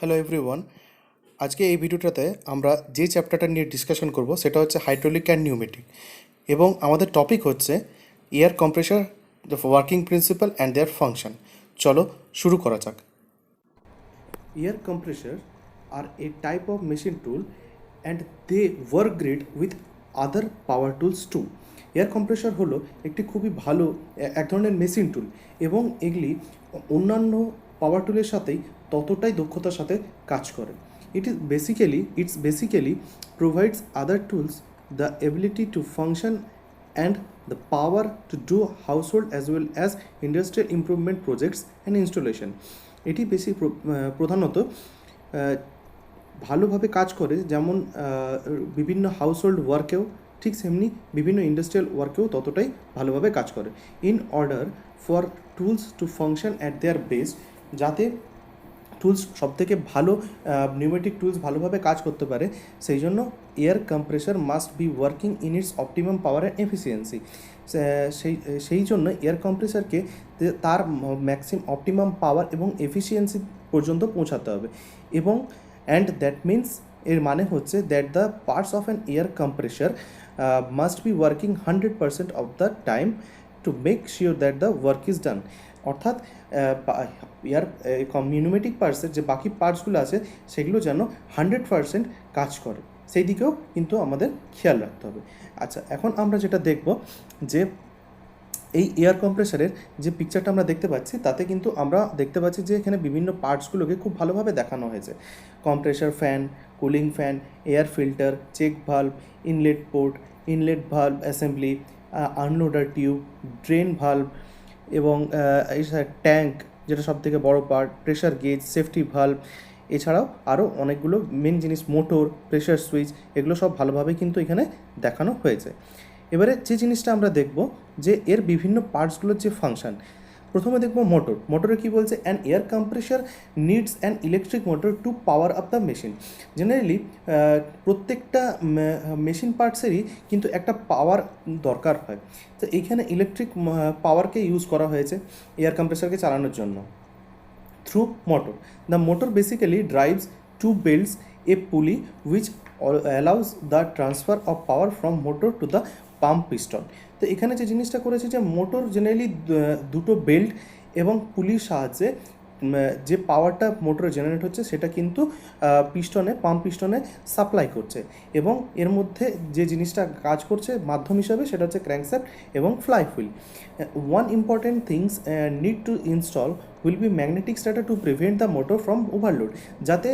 Hello everyone. আজকে এই ভিডিওটাতে আমরা যে চ্যাপ্টারটা নিয়ে ডিসকাশন করব সেটা হচ্ছে হাইড্রোলিক অ্যান্ড নিউমেটিক, এবং আমাদের টপিক হচ্ছে air compressor, the working principle and their function. চলো শুরু করা যাক। Air compressor are a type of machine tool and they work great with other power tools too. Air compressor হলো একটি খুবই ভালো এক ধরনের মেশিন টুল, এবং এগুলি অন্যান্য পাওয়ার টুলের সাথেই ততটাই দক্ষতার সাথে কাজ করে। It's basically provides other tools the ability to function and the power to do household as well as industrial improvement projects and installation. এটি প্রধানত ভালোভাবে কাজ করে, যেমন বিভিন্ন হাউসহোল্ড ওয়ার্কেও ঠিক সেমনি বিভিন্ন ইন্ডাস্ট্রিয়াল ওয়ার্কেও ততটাই ভালোভাবে কাজ করে। In order for tools to function at their best, যাতে টুলস সবথেকে ভালো নিউমেটিক টুলস ভালোভাবে কাজ করতে পারে, সেই জন্য air compressor must be working in it's optimum power and efficiency. সেই জন্য এয়ার কম্প্রেসারকে তার অপটিমাম পাওয়ার এবং এফিসিয়েন্সি পর্যন্ত পৌঁছাতে হবে। এবং অ্যান্ড দ্যাট মিনস, এর মানে হচ্ছে that the parts of an air compressor must be working 100% of the time to make sure that the work is done. অর্থাৎ এয়ার নিউমেটিক পার্টসের যে বাকি পার্টসগুলো আছে সেগুলো যেন 100% কাজ করে, সেই দিকেও কিন্তু আমাদের খেয়াল রাখতে হবে। আচ্ছা, এখন আমরা যেটা দেখব যে এই এয়ার কম্প্রেসারের যে পিকচারটা আমরা দেখতে পাচ্ছি, তাতে কিন্তু আমরা দেখতে পাচ্ছি যে এখানে বিভিন্ন পার্টসগুলোকে খুব ভালোভাবে দেখানো হয়েছে। Compressor fan, cooling fan, air filter, check valve, inlet port, inlet valve assembly, unloader tube, drain valve, এবং ট্যাঙ্ক যেটা সবথেকে বড় part, pressure gauge, safety valve, এছাড়াও আরও অনেকগুলো মেন জিনিস, মোটর, প্রেশার সুইচ, এগুলো সব ভালোভাবে কিন্তু এখানে দেখানো হয়েছে। এবারে যে জিনিসটা আমরা দেখব যে এর বিভিন্ন পার্টসগুলোর যে ফাংশন। প্রথমে দেখব মোটরে কী বলছে, an air compressor needs an electric motor to power up the machine. Generally প্রত্যেকটা মেশিন পার্টসেরই কিন্তু একটা পাওয়ার দরকার হয়, তো এইখানে ইলেকট্রিক পাওয়ারকে ইউজ করা হয়েছে এয়ার কম্প্রেসারকে চালানোর জন্য through motor. The motor basically drives two belts a pulley which allows the transfer of power from motor to the pump piston. তো এখানে যে জিনিসটা করেছে যে মোটর জেনারেলি দুটো বেল্ট এবং পুলির সাহায্যে যে পাওয়ারটা মোটরে জেনারেট হচ্ছে সেটা কিন্তু পাম্প পিস্টনে সাপ্লাই করছে, এবং এর মধ্যে যে জিনিসটা কাজ করছে মাধ্যম হিসাবে সেটা হচ্ছে ক্র্যাঙ্কশ্যাফট এবং fly wheel. One important things need to install will be magnetic starter to prevent the motor from overload, যাতে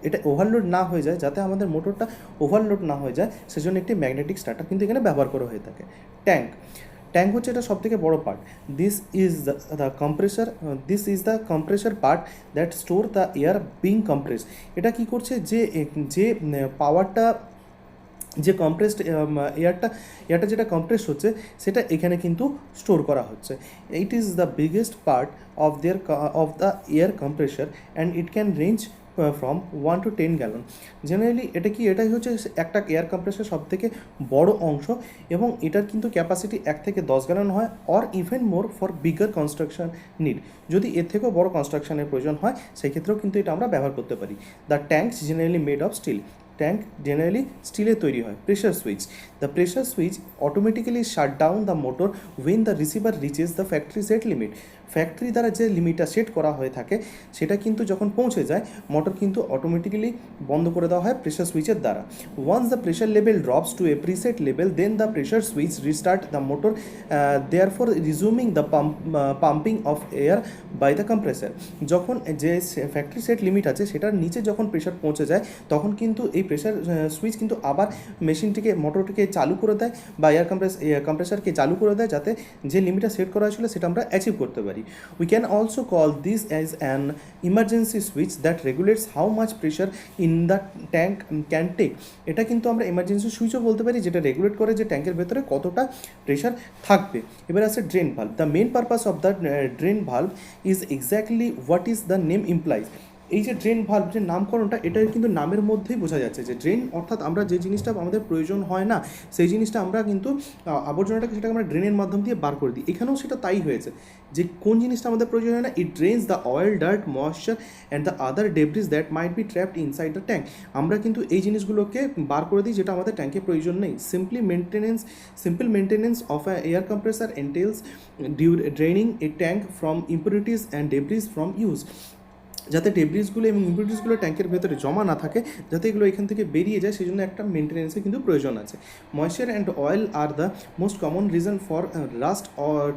এটা ওভারলোড না হয়ে যায়, যাতে আমাদের মোটরটা ওভারলোড না হয়ে যায়, সেজন্য একটি ম্যাগনেটিক স্টার্টার কিন্তু এখানে ব্যবহার করা হয়ে থাকে। ট্যাঙ্ক হচ্ছে এটা সবথেকে বড় part. This is the compressor part that store the air being compress. এটা কী করছে, যে পাওয়ারটা, যে কম্প্রেসড এয়ারটা যেটা কম্প্রেস হচ্ছে সেটা এখানে কিন্তু স্টোর করা হচ্ছে। It is the biggest part of the air compressor and it can range from 1 to 10 gallon. Generally এটাই হচ্ছে একটা এয়ার কম্প্রেসার সব থেকে বড় অংশ, এবং এটার কিন্তু ক্যাপাসিটি 1 থেকে 10 গ্যালন হয়, or even more for bigger construction need. যদি এর থেকেও বড় কনস্ট্রাকশনের প্রয়োজন হয় সেই ক্ষেত্রেও কিন্তু এটা আমরা ব্যবহার করতে পারি। The tanks generally made of steel. Tank generally স্টিলের তৈরি হয়। The pressure switch automatically shut down the motor when the receiver reaches the factory set limit. Factory দ্বারা যে লিমিটটা সেট করা হয়ে থাকে সেটা কিন্তু যখন পৌঁছে যায়, মোটর কিন্তু অটোমেটিক্যালি বন্ধ করে দেওয়া হয় প্রেশার সুইচের দ্বারা। Once the pressure level drops to a preset level, then the pressure switch restart the motor, therefore resuming the pumping of air by the compressor. যখন যে ফ্যাক্টরি সেট লিমিট আছে সেটার নিচে যখন প্রেশার পৌঁছে যায়, তখন কিন্তু এই প্রেশার সুইচ কিন্তু আবার মোটরটিকে চালু করে দেয়, বা এয়ার কম্প্রেসারকে চালু করে দেয়, যাতে যে লিমিটটা সেট করা হয়েছিল সেটা আমরা অ্যাচিভ করতে পারি। We can also call this as an emergency switch that regulates how much pressure in the tank can take. এটা কিন্তু আমরা ইমার্জেন্সি সুইচও বলতে পারি, যেটা রেগুলেট করে যে ট্যাঙ্কের ভেতরে কতটা প্রেশার থাকবে। এবার আছে drain valve. The main purpose of the drain valve is exactly what is the name implies. এই যে ড্রেন ভালভ যে নামকরণটা, এটা কিন্তু নামের মধ্যেই বোঝা যাচ্ছে যে ড্রেন অর্থাৎ আমরা যে জিনিসটা আমাদের প্রয়োজন হয় না সেই জিনিসটা আমরা কিন্তু আবর্জনাটাকে সেটাকে আমরা ড্রেনের মাধ্যম দিয়ে বার করে দিই। এখানেও সেটা তাই হয়েছে যে কোন জিনিসটা আমাদের প্রয়োজন হয় না, it drains the oil, dirt, moisture and the other debris that might be trapped inside the tank. আমরা কিন্তু এই জিনিসগুলোকে বার করে দিই যেটা আমাদের ট্যাঙ্কে প্রয়োজন নেই। Simple maintenance of a air compressor entails draining a tank from impurities and debris from use, যাতে ডেব্রিসগুলো এবং ইম্পিউরিটিসগুলো ট্যাঙ্কের ভেতরে জমা না থাকে, যাতে এগুলো এখান থেকে বেরিয়ে যায়, সেই জন্য একটা মেনটেন্যান্সের কিন্তু প্রয়োজন আছে। Moisture and oil are the most common reason for rust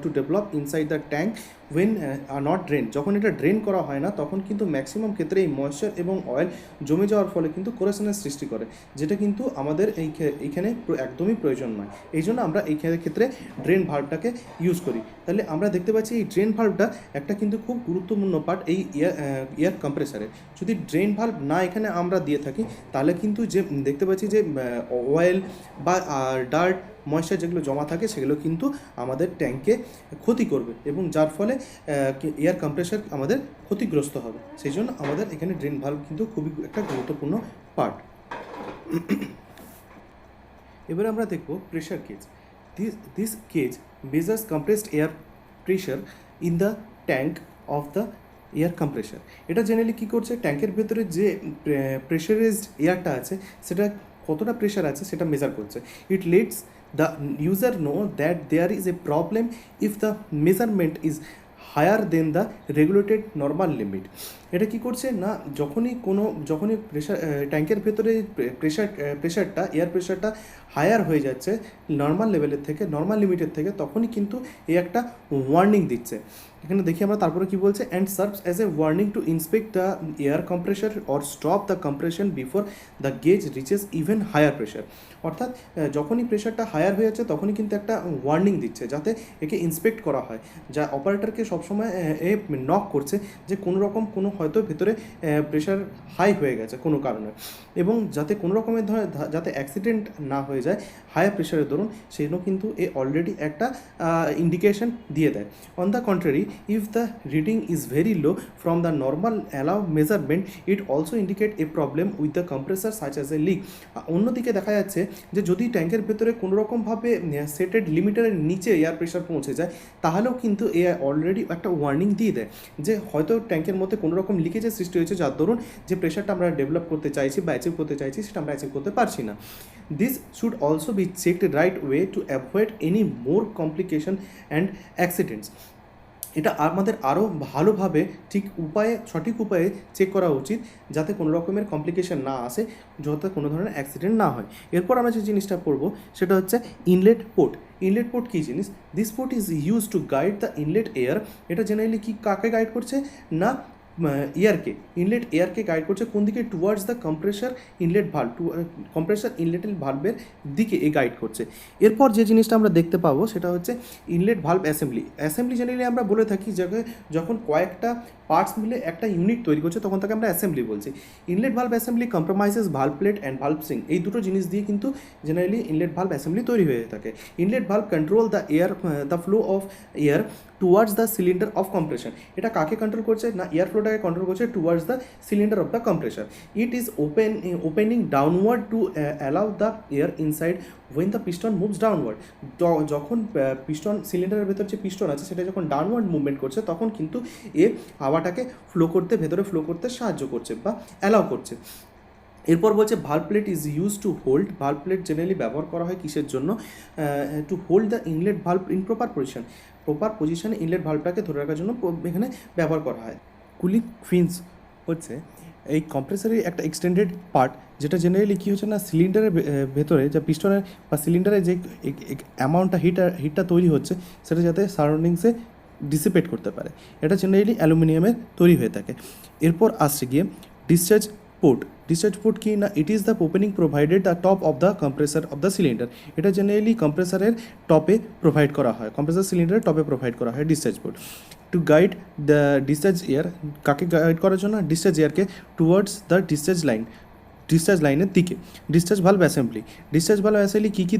to develop inside the tank when not drain. যখন এটা ড্রেন করা হয় না তখন কিন্তু ম্যাক্সিমাম ক্ষেত্রে এই ময়েশ্চার এবং অয়েল জমে যাওয়ার ফলে কিন্তু কোরেশনের সৃষ্টি করে, যেটা কিন্তু আমাদের এইখানে একদমই প্রয়োজন নয়। এই জন্য আমরা এই ক্ষেত্রে ড্রেন ভাল্বটাকে ইউজ করি। তাহলে আমরা দেখতে পাচ্ছি এই ড্রেন ভাল্বটা একটা কিন্তু খুব গুরুত্বপূর্ণ পার্ট এই এয়ার কম্প্রেসারে। যদি ড্রেন ভাল্ব না এখানে আমরা দিয়ে থাকি তাহলে কিন্তু যে দেখতে পাচ্ছি যে অয়েল বা ডার্ট, ময়েশ্চার যেগুলো জমা থাকে সেগুলো কিন্তু আমাদের ট্যাঙ্কে ক্ষতি করবে এবং যার ফলে এয়ার কম্প্রেসার আমাদের ক্ষতিগ্রস্ত হবে। সেই জন্য আমাদের এখানে ড্রেন ভাল্ব কিন্তু খুবই একটা গুরুত্বপূর্ণ পার্ট। এবারে আমরা দেখব pressure gauge. This gauge measures compressed air pressure in the tank of the air compressor. এটা জেনারেলি কী করছে, ট্যাঙ্কের ভেতরে যে প্রেশারাইজড এয়ারটা আছে সেটা কতটা প্রেশার আছে সেটা মেজার করছে। It lets the user know that there is a problem if the measurement is higher than the regulated normal limit. এটা কি করছে না, যখনই প্রেশার ট্যাঙ্কের ভেতরে প্রেশারটা এয়ার প্রেশারটা হায়ার হয়ে যাচ্ছে নর্মাল লেভেলের থেকে, নর্মাল লিমিটের থেকে, তখনই কিন্তু এই একটা ওয়ার্নিং দিচ্ছে। এখানে দেখি আমরা তারপরে কি বলছে, and serves as a warning to inspect the air compressor or stop the compression before the gauge reaches even higher pressure. অর্থাৎ যখনই প্রেশারটা হায়ার হয়ে যাচ্ছে তখনই কিন্তু একটা ওয়ার্নিং দিচ্ছে যাতে একে ইন্সপেক্ট করা হয়, যা অপারেটরকে সবসময় নক করছে যে কোনো হয়তো ভেতরে প্রেশার হাই হয়ে গেছে কোনো কারণে, এবং যাতে কোনো রকমের যাতে অ্যাক্সিডেন্ট না হয়ে যায় হায়ার প্রেশারের দরুন, সেজন্য কিন্তু অলরেডি একটা ইন্ডিকেশন দিয়ে দেয়। On the contrary, if the reading is very low from the normal allow measurement, it also indicate a problem with the compressor such as a leak. অন্যদিকে দেখা যাচ্ছে যে যদি ট্যাঙ্কের ভেতরে কোনো রকমভাবে সেটেড লিমিটারের নিচে এয়ার প্রেশার পৌঁছে যায় তাহলেও কিন্তু এ অলরেডি একটা ওয়ার্নিং দিয়ে দেয় যে হয়তো ট্যাঙ্কের মধ্যে কোনো রকম লিকেজের সৃষ্টি হয়েছে, যার দরুন যে প্রেশারটা আমরা ডেভেলপ করতে চাইছি বা অ্যাচিভ করতে চাইছি সেটা আমরা অ্যাচিভ করতে পারছি না। This should also be checked right way to avoid any more complication and accidents. এটা আমাদের আরও ভালোভাবে সঠিক উপায়ে চেক করা উচিত যাতে কোনো রকমের কমপ্লিকেশন না আসে, যাতে কোনো ধরনের অ্যাক্সিডেন্ট না হয়। এরপর আমরা যে জিনিসটা পড়বো সেটা হচ্ছে ইনলেট পোর্ট। ইনলেট পোর্ট কী জিনিস? This port is use to guide the inlet air. এটা জেনারেলি কাকে গাইড করছে না, এয়ারকে, ইনলেট এয়ারকে গাইড করছে কোন দিকে, towards the compressor inlet valve, compressor inlet ভাল্ভের দিকে গাইড করছে। এরপর যে জিনিসটা আমরা দেখতে পাবো সেটা হচ্ছে ইনলেট ভাল্ভ অ্যাসেম্বলি জেনারেলি আমরা বলে থাকি যখন কয়েকটা পার্টস মিলে একটা ইউনিট তৈরি করছে তখন তাকে আমরা অ্যাসেম্বলি বলছি। Inlet valve assembly compromises valve plate and valve সিং, এই দুটো জিনিস দিয়ে কিন্তু জেনারেলি ইনলেট ভাল্ভ অ্যাসেম্বলি তৈরি হয়ে থাকে। Inlet valve control the flow of air towards the cylinder of compression. এটা কাকে কন্ট্রোল করছে না, এয়ার ফ্লোটাকে কন্ট্রোল করছে towards the cylinder of the compressor. It is opening downward to allow the air inside when the piston moves downward. যখন piston সিলিন্ডারের ভেতর যে পিস্টন আছে সেটা যখন ডাউনওয়ার্ড মুভমেন্ট করছে তখন কিন্তু এ হাওয়াটাকে ভেতরে ফ্লো করতে সাহায্য করছে বা অ্যালাউ করছে। এরপর বলছে valve plate is use to hold. Valve plate generally ব্যবহার করা হয় কিসের জন্য, two hold the inlet valve in proper পজিশনে ইনলেট ভাল্ভটাকে ধরে রাখার জন্য এখানে ব্যবহার করা হয়। কুলিং ফিন্স হচ্ছে এই কম্প্রেসারের একটা এক্সটেন্ডেড পার্ট, যেটা জেনারেলি কী হচ্ছে না, সিলিন্ডারের ভেতরে যা পিস্টনের বা সিলিন্ডারে যে অ্যামাউন্টটা হিটটা তৈরি হচ্ছে সেটা যাতে সারাউন্ডিংসে ডিসিপেট করতে পারে। এটা জেনারেলি অ্যালুমিনিয়ামের তৈরি হয়ে থাকে। এরপর আসছে গিয়ে ডিসচার্জ পোর্ট কি না, it is the opening provided the top of the compressor of the cylinder. এটা জেনারেলি কম্প্রেসারের টপে প্রোভাইড করা হয়, কম্প্রেসার সিলিন্ডারের টপে প্রোভাইড করা হয় discharge port. To guide the discharge air, কাকে গাইড করার জন্য, ডিসচার্জ এয়ারকে towards the discharge line, discharge লাইনের দিকে। ডিসচার্জ ভালভ অ্যাসেম্বলি কী কী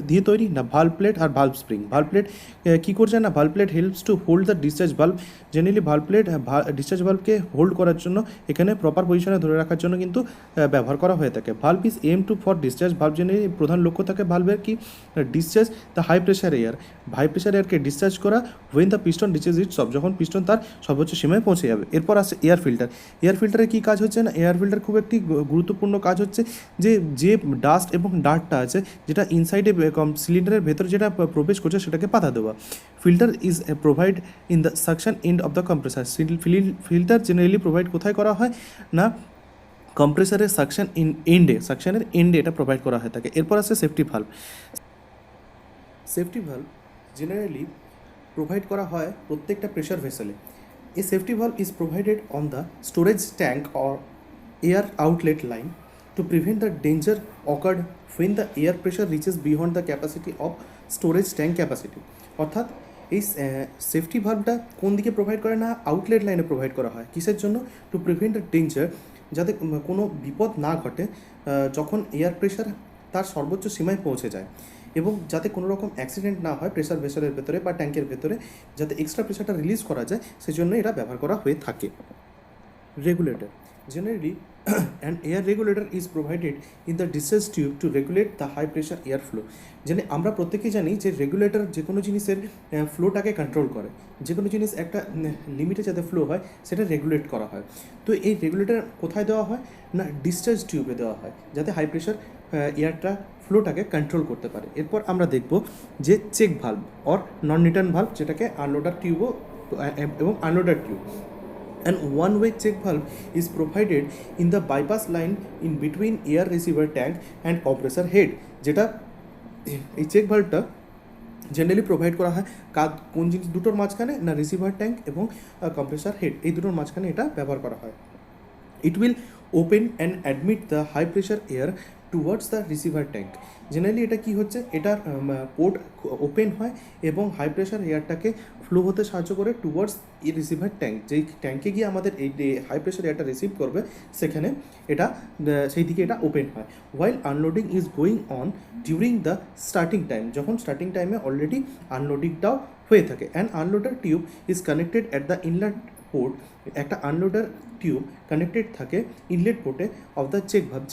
দিয়ে তৈরি না ভালভ প্লেট আর ভালভ স্প্রিং। ভালভ প্লেট কী করছে না valve plate helps to hold the discharge valve. Generally valve plate discharge ভালভকে হোল্ড করার জন্য এখানে প্রপার পজিশনে ধরে রাখার জন্য কিন্তু ব্যবহার করা হয়ে থাকে। Valve is aim to for discharge. Valve generally প্রধান লক্ষ্য থাকে ভালভের কি ডিসচার্জ দ্য হাই প্রেশার এয়ারকে ডিসচার্জ করা when the piston reaches its top, যখন পিস্টন তার সর্বোচ্চ সীমায় পৌঁছে যাবে। এরপর আসছে এয়ার ফিল্টারের কী কাজ হচ্ছে না এয়ার ফিল্টার খুব একটি গুরুত্বপূর্ণ কাজ হচ্ছে যে ডাস্ট এবং ডার্টটা আছে যেটা ইনসাইডে সিলিন্ডারের ভেতরে যেটা প্রবেশ করছে সেটাকে বাধা দেওয়া। Filter is provide in the suction and of the compressor. Filter generally provide কোথায় করা হয় না কম্প্রেসারের সাকশনের এন্ডে এটা প্রোভাইড করা হয়ে থাকে। এরপর আছে সেফটি ভালভ জেনারেলি প্রোভাইড করা হয় প্রত্যেকটা প্রেশার ভেসেলে। A safety valve is provided on the storage tank or air outlet line to prevent the danger occurred when the air pressure reaches beyond the capacity of storage tank capacity। অর্থাৎ এই safety ভালভটা কোন দিকে provide করে না outlet লাইনে provide করা হয় কিসের জন্য টু প্রিভেন্ট দ্য ডেঞ্জার, যাতে কোনো বিপদ না ঘটে যখন এয়ার প্রেশার তার সর্বোচ্চ সীমায় পৌঁছে যায় এবং যাতে কোনো রকম অ্যাক্সিডেন্ট না হয় প্রেশার ভেসেলের ভেতরে বা ট্যাঙ্কের ভেতরে, যাতে এক্সট্রা প্রেশারটা রিলিজ করা যায় সেজন্য এটা ব্যবহার করা হয়ে থাকে। Regulator generally an air regulator is provided in the discharge tube to regulate the high pressure air flow। যেন আমরা প্রত্যেকেই জানি যে রেগুলেটর যে কোনো জিনিসের ফ্লোটাকে কন্ট্রোল করে, যে কোনো জিনিস একটা লিমিটে যাতে ফ্লো হয় সেটা রেগুলেট করা হয়। তো এই রেগুলেটর কোথায় দেওয়া হয় না ডিসচার্জ টিউবে দেওয়া হয় যাতে হাই প্রেশার এয়ারটা ফ্লোটাকে কন্ট্রোল করতে পারে। এরপর আমরা দেখব যে check valve or non return valve, যেটাকে আনলোডার টিউবও এবং unloader tube. And one-way check valve is provided in the bypass line in between air receiver tank and compressor head, যেটা এই চেক ভালভটা জেনারেলি প্রোভাইড করা হয় কোন জিনিস দুটোর মাঝখানে না রিসিভার ট্যাঙ্ক এবং কম্প্রেসার হেড, এই দুটোর মাঝখানে এটা ব্যবহার করা হয়। It will open and admit the high pressure air towards the receiver tank. Generally এটা কি হচ্ছে এটার পোর্ট ওপেন হয় এবং হাই প্রেশার এয়ারটাকে ফ্লো হতে সাহায্য করে টুয়ার্ডস এই রিসিভার ট্যাঙ্ক, যেই ট্যাঙ্কে গিয়ে আমাদের এই হাই প্রেশার এয়ারটা রিসিভ করবে সেখানে এটা সেই দিকে এটা ওপেন হয়। While unloading is going on during the starting time, যখন স্টার্টিং টাইমে অলরেডি আনলোডিংটাও হয়ে থাকে। And unloader tube is connected at the inlet port, একটা আনলোডার টিউব কানেক্টেড থাকে ইনলেট পোর্টে অফ দ্য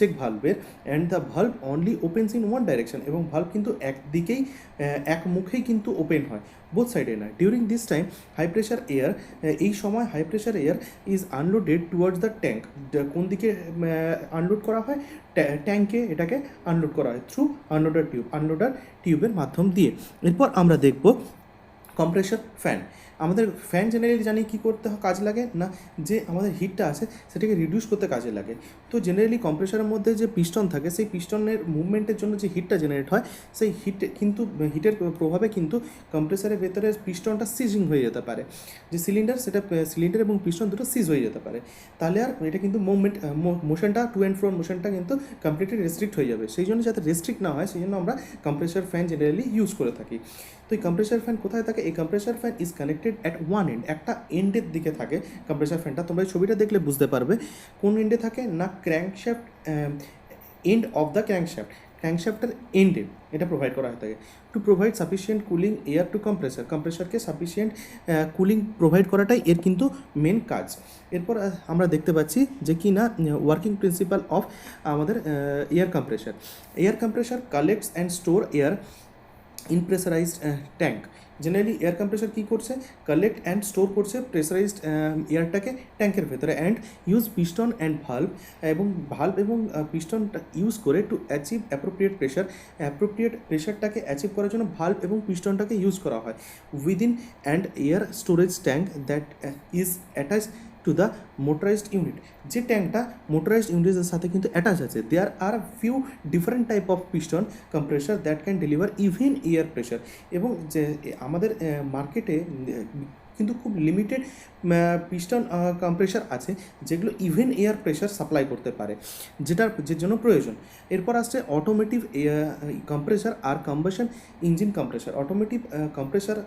চেক ভালভের। And the valve only opens in one direction, এবং ভালভ কিন্তু একদিকেই এক মুখেই কিন্তু ওপেন হয়, বোথ সাইডে নয়। During this time high pressure air, এই সময় high pressure air is unloaded towards the tank, কোন দিকে আনলোড করা হয় ট্যাঙ্কে এটাকে আনলোড করা হয় থ্রু আনলোডার টিউবের মাধ্যম দিয়ে। এরপর আমরা দেখব কম্প্রেসর ফ্যান। আমাদের ফ্যান জেনারেলি জানি কী করতে কাজ লাগে না যে আমাদের হিটটা আছে সেটাকে রিডিউস করতে কাজে লাগে। তো জেনারেলি কম্প্রেসারের মধ্যে যে পিস্টন থাকে সেই পিস্টনের মুভমেন্টের জন্য যে হিটটা জেনারেট হয় সেই হিটের প্রভাবে কিন্তু কম্প্রেসারের ভেতরে পিস্টনটা সিজিং হয়ে যেতে পারে, যে সিলিন্ডার এবং পিস্টন দুটো সিজ হয়ে যেতে পারে। তাহলে আর এটা কিন্তু মোশনটা টু অ্যান্ড ফ্রো মোশনটা কিন্তু কমপ্লিটলি রেস্ট্রিক্ট হয়ে যাবে। সেই জন্য যাতে রেস্ট্রিক্ট না হয় সেই জন্য আমরা কম্প্রেসার ফ্যান জেনারেলি ইউজ করে থাকি। তো এই কম্প্রেসার ফ্যান কোথায় থাকে? এই compressor fan is connected at one end, একটা এন্ডের দিকে থাকে কম্প্রেসার ফ্যানটা। তোমরা এই ছবিটা দেখলে বুঝতে পারবে কোন এন্ডে থাকে না ক্র্যাঙ্কশ্যাফট এন্ড অফ দ্য ক্র্যাঙ্কশ্যাফটের এন্ডে এটা প্রোভাইড করা হয়ে থাকে to provide sufficient cooling air to কম্প্রেসারকে সাফিসিয়েন্ট কুলিং প্রোভাইড করাটাই এর কিন্তু মেন কাজ। এরপর আমরা দেখতে পাচ্ছি যে কি না ওয়ার্কিং প্রিন্সিপাল অফ আমাদের air compressor collects and store air in pressurized tank. Generally air compressor কী করছে? কালেক্ট অ্যান্ড স্টোর করছে প্রেসারাইজড এয়ারটাকে ট্যাঙ্কের ভেতরে, and use piston and valve এবং পিস্টনটা ইউজ করে টু অ্যাচিভ অ্যাপ্রোপ্রিয়েট প্রেশারটাকে অ্যাচিভ করার জন্য ভালভ এবং পিস্টনটাকে ইউজ করা হয় within and air storage tank that is attached to the motorized unit. যে ট্যাঙ্কটা মোটরাইজড ইউনিটের সাথে কিন্তু অ্যাটাচ আছে। There are few different type of piston compressor that can deliver even air pressure. এবং যে আমাদের মার্কেটে কিন্তু খুব লিমিটেড পিস্টন কম্প্রেসার আছে যেগুলো ইভেন এয়ার প্রেশার সাপ্লাই করতে পারে, যে জন্য প্রয়োজন। এরপর আসছে অটোমেটিভ কম্প্রেসার আর combustion engine compressor. Automotive compressor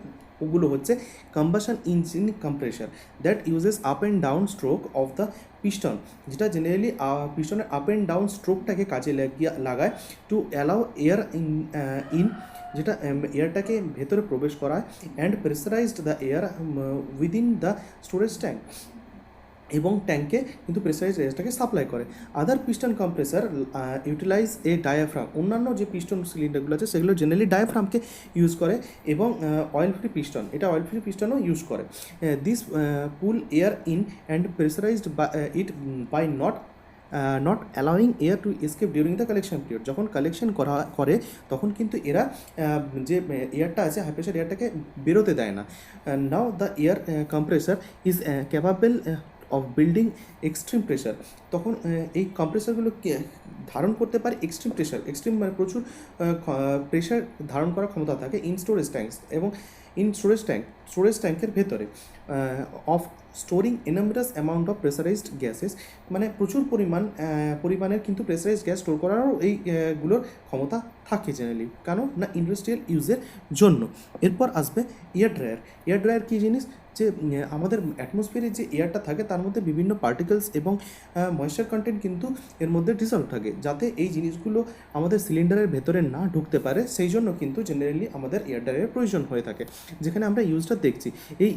ওগুলো হচ্ছে combustion engine compressor that uses up and down stroke of the piston, যেটা জেনারেলি পিস্টনের আপ অ্যান্ড ডাউন স্ট্রোকটাকে কাজে লাগায় টু অ্যালাউ এয়ার ইন, যেটা এয়ারটাকে ভেতরে প্রবেশ করায়, and pressurised the air within the storage tank, এবং ট্যাঙ্কে কিন্তু প্রেসারাইজ এয়ারটাকে সাপ্লাই করে। আদার পিস্টন কম্প্রেসার ইউটিলাইজ এ ডায়াফ্রাম। অন্যান্য যে পিস্টন সিলিন্ডারগুলো আছে সেগুলো জেনারেলি ডায়াফ্রামকে ইউজ করে, এবং অয়েল ফ্রি পিস্টন, এটা অয়েল ফ্রি পিস্টনও ইউজ করে। This pull air in and pressurized it by not allowing air to escape during the collection period. যখন কালেকশন করে তখন কিন্তু এরা যে এয়ারটা আছে, হাই প্রেশার এয়ারটাকে বেরোতে দেয় না। Now the air compressor is capable of building extreme pressure. তখন এই কম্প্রেসারগুলো ধারণ করতে পারে এক্সট্রিম প্রেশার, এক্সট্রিম মানে প্রচুর প্রেশার ধারণ করার ক্ষমতা থাকে ইন স্টোরেজ ট্যাঙ্কস, এবং স্টোরেজ ট্যাঙ্কের ভেতরে of storing enormous amount of pressurized gases, মানে প্রচুর পরিমাণের কিন্তু প্রেসারাইজড গ্যাস স্টোর করারও এইগুলোর ক্ষমতা থাকে জেনারেলি, কেন না ইন্ডাস্ট্রিয়াল ইউজের জন্য। এরপর আসবে এয়ার ড্রায়ার। এয়ার ড্রায়ার কী জিনিস, যে আমাদের অ্যাটমসফিয়ারে যে এয়ারটা থাকে তার মধ্যে বিভিন্ন পার্টিকেলস এবং ময়েশ্চার কন্টেন্ট কিন্তু এর মধ্যে ডিসলভ থাকে, যাতে এই জিনিসগুলো আমাদের সিলিন্ডারের ভেতরে না ঢুকতে পারে, সেই জন্য কিন্তু জেনারেলি আমাদের এয়ার ড্রায়ারের প্রয়োজন হয়ে থাকে। যেখানে আমরা ইউজটা দেখছি, এই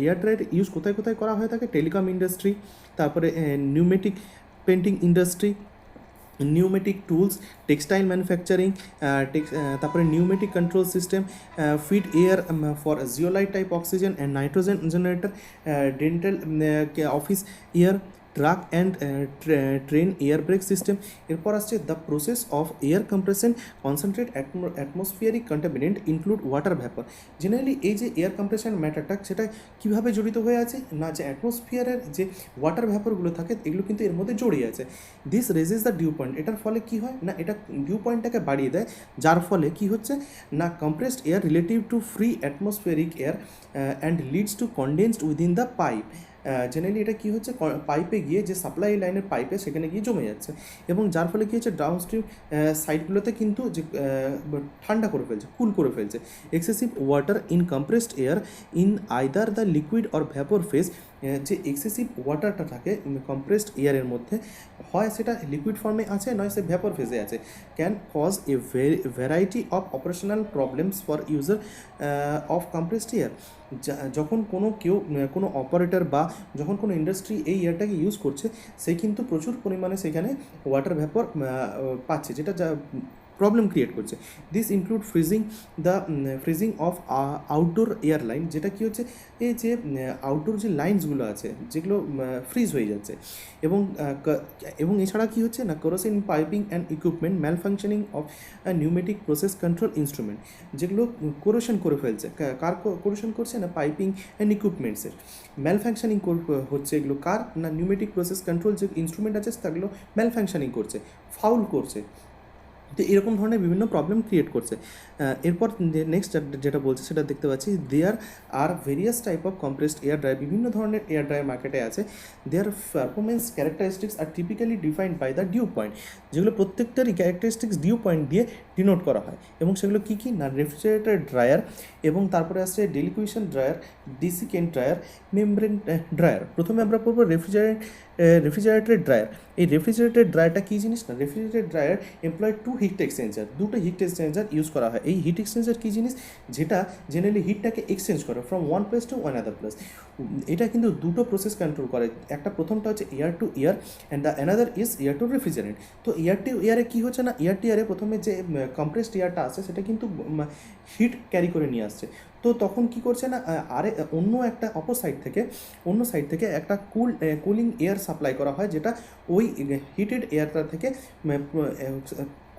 এয়ার ড্রায়ার ইউজ কোথায় কোথায় করা হয়ে থাকে, টেলিকম ইন্ডাস্ট্রি, তারপরে pneumatic painting industry, pneumatic tools, textile manufacturing, তারপরে pneumatic control system, feed air for zeolite type oxygen and nitrogen generator, dental office air, truck and train air brake system. এরপর আসছে the process of air compression concentrate atmospheric contaminant include water vapour. Generally এই যে air compression ম্যাটারটা, সেটা কীভাবে জড়িত হয়ে আছে না, যে অ্যাটমসফিয়ারের যে ওয়াটার ভ্যাপরগুলো থাকে এগুলো কিন্তু এর মধ্যে জড়িয়ে আছে। This raises the dew point. এটার ফলে কী হয় না, এটা ডিউ পয়েন্টটাকে বাড়িয়ে দেয়, যার ফলে কী হচ্ছে না, compressed air relative to free atmospheric air and leads to condensed within the pipe. Generally এটা কী হচ্ছে, পাইপে গিয়ে যে সাপ্লাই লাইনের পাইপে সেখানে গিয়ে জমে যাচ্ছে, এবং যার ফলে কী হচ্ছে, ডাউনস্ট্রিম সাইডগুলোতে কিন্তু যে ঠান্ডা করে ফেলছে, কুল করে ফেলছে। Excessive water in compressed air in either the liquid or vapour phase. যে এক্সেসিভ ওয়াটারটা থাকে কম্প্রেসড এয়ারের মধ্যে, হয় সেটা লিকুইড ফর্মে আছে, নয় সে ভ্যাপর ফেজে আছে, can cause a variety of operational problems for user of compressed air. যখন কোনো অপারেটর বা যখন কোনো ইন্ডাস্ট্রি এই এয়ারটাকে ইউজ করছে, সে কিন্তু প্রচুর পরিমাণে সেখানে ওয়াটার ভ্যাপর পাচ্ছে, যেটা প্রবলেম ক্রিয়েট করছে। This include freezing of outdoor air line, যেটা কী হচ্ছে, এই যে আউটডোর যে লাইন্সগুলো আছে যেগুলো ফ্রিজ হয়ে যাচ্ছে, এবং এছাড়া কী হচ্ছে না, corrosion piping and equipment malfunctioning of pneumatic process control instrument, যেগুলো কোরেশন করে ফেলছে। কার কোরেশন করছে না, পাইপিং অ্যান্ড ইকুইপমেন্টসের ম্যালফাংশনিং হচ্ছে। এগুলো কার না, নিউমেটিক প্রসেস কন্ট্রোল যে ইনস্ট্রুমেন্ট আছে সেগুলো ম্যালফাংশনিং করছে, ফাউল করছে। তো এরকম ধরনের বিভিন্ন প্রবলেম ক্রিয়েট করছে। এরপর নেক্সট যেটা বলছে সেটা দেখতে পাচ্ছি, there are various type of compressed air dryer. বিভিন্ন ধরনের এয়ার ড্রায়ার মার্কেটে আছে। Their performance characteristics are typically defined by the dew point, যেগুলো প্রত্যেকটারই ক্যারেক্টারিস্টিক্স ডিউ পয়েন্ট দিয়ে ডিনোট করা হয়। এবং সেগুলো কী কী না, রেফ্রিজারেটর ড্রায়ার, এবং তারপরে আসছে deliquescent dryer, desiccant dryer, membrane dryer. প্রথমে আমরা পড়বো রেফ্রিজারেটর ড্রায়ার। এই রেফ্রিজারেটর ড্রায়ারটা কী জিনিস না, refrigerator dryer employ two heat exchanger, দুটো হিট এক্সচেঞ্জার ইউজ করা হয়। এই হিট এক্সচেঞ্জার কী জিনিস, যেটা জেনারেলি হিটটাকে এক্সচেঞ্জ করে from one place to another place. এটা কিন্তু দুটো প্রসেস কন্ট্রোল করে। একটা প্রথমটা হচ্ছে air to air and the another is air to refrigerant. তো এয়ার টু এয়ারে কী হচ্ছে না, এয়ার টু এয়ারে প্রথমে যে কম্প্রেসড এয়ারটা আসছে সেটা কিন্তু হিট ক্যারি করে নিয়ে আসছে। তো তখন কী করছে না, অন্য সাইড থেকে একটা কুলিং এয়ার সাপ্লাই করা হয়, যেটা ওই হিটেড এয়ারটা থেকে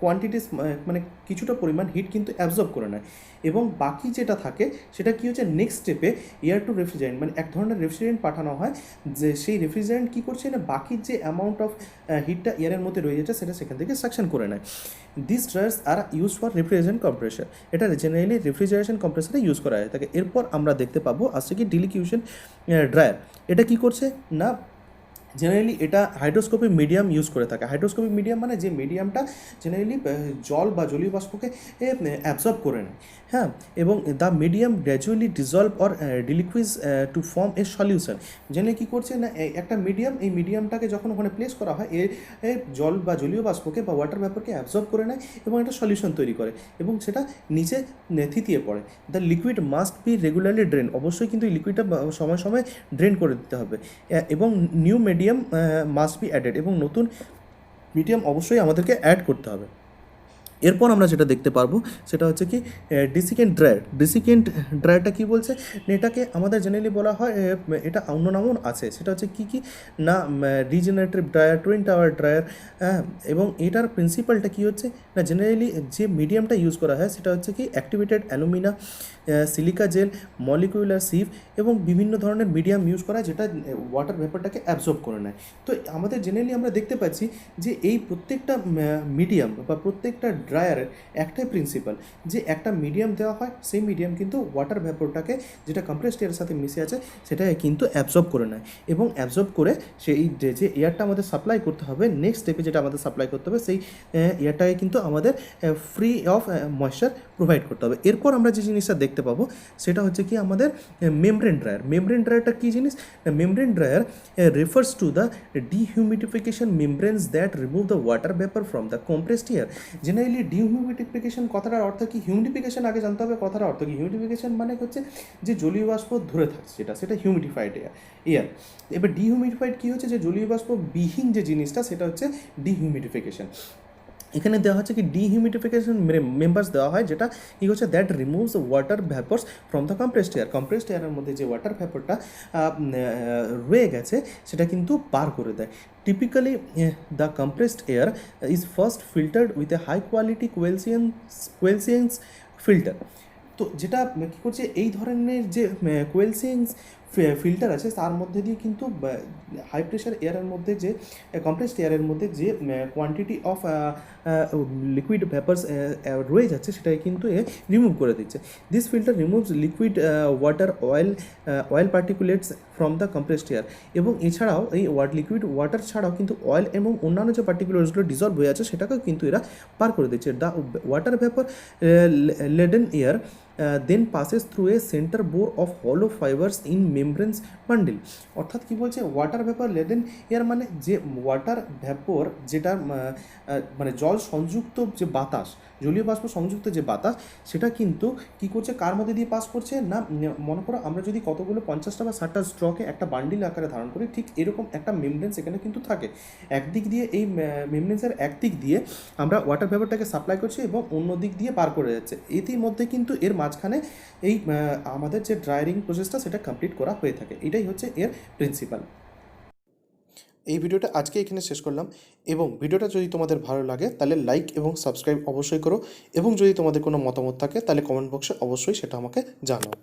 কোয়ান্টিটিস মানে কিছুটা পরিমাণ হিট কিন্তু অ্যাবজর্ব করে নেয়, এবং বাকি যেটা থাকে সেটা কী হচ্ছে নেক্সট স্টেপে এয়ার টু রেফ্রিজারেন্ট, মানে এক ধরনের রেফ্রিজারেন্ট পাঠানো হয়, যে সেই রেফ্রিজারেন্ট কী করছে না বাকি যে অ্যামাউন্ট অফ হিটটা এয়ারের মধ্যে রয়ে যাচ্ছে সেটা সেখান থেকে সাকশন করে নেয়। This dryers are use for refrigeration compressor, এটা জেনারেলি রেফ্রিজারেশন কম্প্রেসারে ইউজ করা হয় থাকে। এরপর আমরা দেখতে পাবো আসছে কি ডিলিকিউশন ড্রায়ার। এটা কি করছে না জেনারেলি এটা হাইড্রোস্কোপিক মিডিয়াম ইউজ করে থাকে। হাইড্রোস্কোপিক মিডিয়াম মানে যে মিডিয়ামটা জেনারেলি জল বা জলীয় বাষ্পকে অ্যাবজর্ব করে নেয়, হ্যাঁ, এবং the medium gradually dissolve or deliquesce to form a solution. জেনে কী করছে না একটা মিডিয়াম, এই মিডিয়ামটাকে যখন ওখানে প্লেস করা হয় জল বা জলীয় বাষ্পকে বা ওয়াটার ভ্যাপরকে অ্যাবজর্ব করে নেয় এবং একটা সলিউশন তৈরি করে এবং সেটা নিচে থিতিয়ে পড়ে। The liquid must be regularly drain, অবশ্যই কিন্তু এই লিকুইডটা সময় সময় ড্রেন করে দিতে হবে, এবং new medium must be added, এবং নতুন মিডিয়াম অবশ্যই আমাদেরকে অ্যাড করতে হবে। এরপর আমরা যেটা দেখতে পারবো সেটা হচ্ছে কি ডিসিকেন্ট ড্রায়ার। ডিসিকেন্ট ড্রায়ারটা কী বলছে, এটাকে আমাদের জেনারেলি বলা হয়, এটা অন্য নামও আছে, সেটা হচ্ছে কি না regenerative dryer, twin tower dryer, এবং এটার প্রিন্সিপালটা কী হচ্ছে না জেনারেলি যে মিডিয়ামটা ইউজ করা হয় সেটা হচ্ছে কি activated alumina, silica gel, molecular sieve এবং বিভিন্ন ধরনের মিডিয়াম ইউজ করা হয় যেটা ওয়াটার ভেপারটাকে অ্যাবজর্ব করে নেয়। তো আমাদের জেনারেলি আমরা দেখতে পাচ্ছি যে এই প্রত্যেকটা মিডিয়াম বা প্রত্যেকটা ড্রায়ারের একটাই প্রিন্সিপাল, যে একটা মিডিয়াম দেওয়া হয়, সেই মিডিয়াম কিন্তু ওয়াটার ভ্যাপরটাকে যেটা কম্প্রেসড এয়ারের সাথে মিশে আছে সেটাকে কিন্তু অ্যাবজর্ব করে নেয়, এবং অ্যাবজর্ব করে সেই যে এয়ারটা আমাদের সাপ্লাই করতে হবে, নেক্সট স্টেপে যেটা আমাদের সাপ্লাই করতে হবে সেই এয়ারটাকে কিন্তু আমাদের ফ্রি অফ ময়েশ্চার প্রোভাইড করতে হবে। এরপর আমরা যে জিনিসটা দেখতে পাবো সেটা হচ্ছে কি আমাদের মেমব্রেন ড্রায়ার। মেমব্রেন ড্রায়ারটা কী জিনিস, membrane dryer refers to the dehumidification membranes that remove the water vapor from the compressed air. Generally dehumidification কথাটার অর্থ কি, হিউমিডিফিকেশন আগে জানতে হবে কথাটার অর্থ কি। হিউমিডিফিকেশন মানে হচ্ছে যে জলীয় বাষ্প ধরে থাকছে সেটা হিউমিডিফাইড এয়ার। এবার ডিহিউমিডিফাইড কী হচ্ছে, যে জলীয় বাষ্প বিহীন যে জিনিসটা সেটা হচ্ছে ডিহিউমিডিফিকেশন। এখানে দেওয়া হচ্ছে কি ডিহিউমিডিফিকেশন মেম্বার্স দেওয়া হয়, যেটা কী হচ্ছে that removes water vapours from the compressed air. Compressed এয়ারের মধ্যে যে ওয়াটার ভ্যাপরটা রয়ে গেছে সেটা কিন্তু বার করে দেয়। Typically the compressed air is first filtered with a high quality coalescence filter. তো যেটা কী করছে এই ধরনের যে কোয়েলসিয়েন্স ফিল্টার আছে তার মধ্যে দিয়ে কিন্তু হাই প্রেশার এয়ারের মধ্যে যে কম্প্রেসড এয়ারের মধ্যে যে কোয়ান্টিটি অফ লিকুইড ভ্যাপার্স রয়ে যাচ্ছে সেটাকে কিন্তু রিমুভ করে দিচ্ছে। This filter removes liquid water oil particulates from the compressed air, এবং এছাড়াও এই লিকুইড ওয়াটার ছাড়াও কিন্তু অয়েল এবং অন্যান্য যে পার্টিকুলার্সগুলো ডিজলভ হয়ে আছে সেটাকেও কিন্তু এরা পার করে দিচ্ছে। The water vapour laden air then passes through a centre bore of hollow fibres in membranes bundle. অর্থাৎ কী বলছে ওয়াটার ভ্যাপর লেডেন এয়ার মানে যে ওয়াটার ভ্যাপর যেটা মানে জল সংযুক্ত যে বাতাস, জলীয় বাষ্প সংযুক্ত যে বাতাস সেটা কিন্তু কী করছে কার মধ্যে দিয়ে পাস করছে না, মনে করো আমরা যদি কতগুলো 50টা বা 60টা স্ট্রকে একটা বান্ডিল আকারে ধারণ করি, ঠিক এরকম একটা মেমব্রেন্স এখানে কিন্তু থাকে। একদিক দিয়ে এই মেমব্রেন্সের একদিক দিয়ে আমরা ওয়াটার ভ্যাপরটাকে সাপ্লাই করছি এবং অন্য দিক দিয়ে পার করে যাচ্ছে। ইতিমধ্যে কিন্তু এর মাঝখানে এই আমাদের যে ড্রায়ারিং প্রসেসটা সেটা কমপ্লিট করা হয়ে থাকে। এটাই হচ্ছে এর প্রিন্সিপাল। এই ভিডিওটা আজকে এখানে শেষ করলাম, এবং ভিডিওটা যদি তোমাদের ভালো লাগে তাহলে লাইক এবং সাবস্ক্রাইব অবশ্যই করো, এবং যদি তোমাদের কোনো মতামত থাকে তাহলে কমেন্ট বক্সে অবশ্যই সেটা আমাকে জানাও।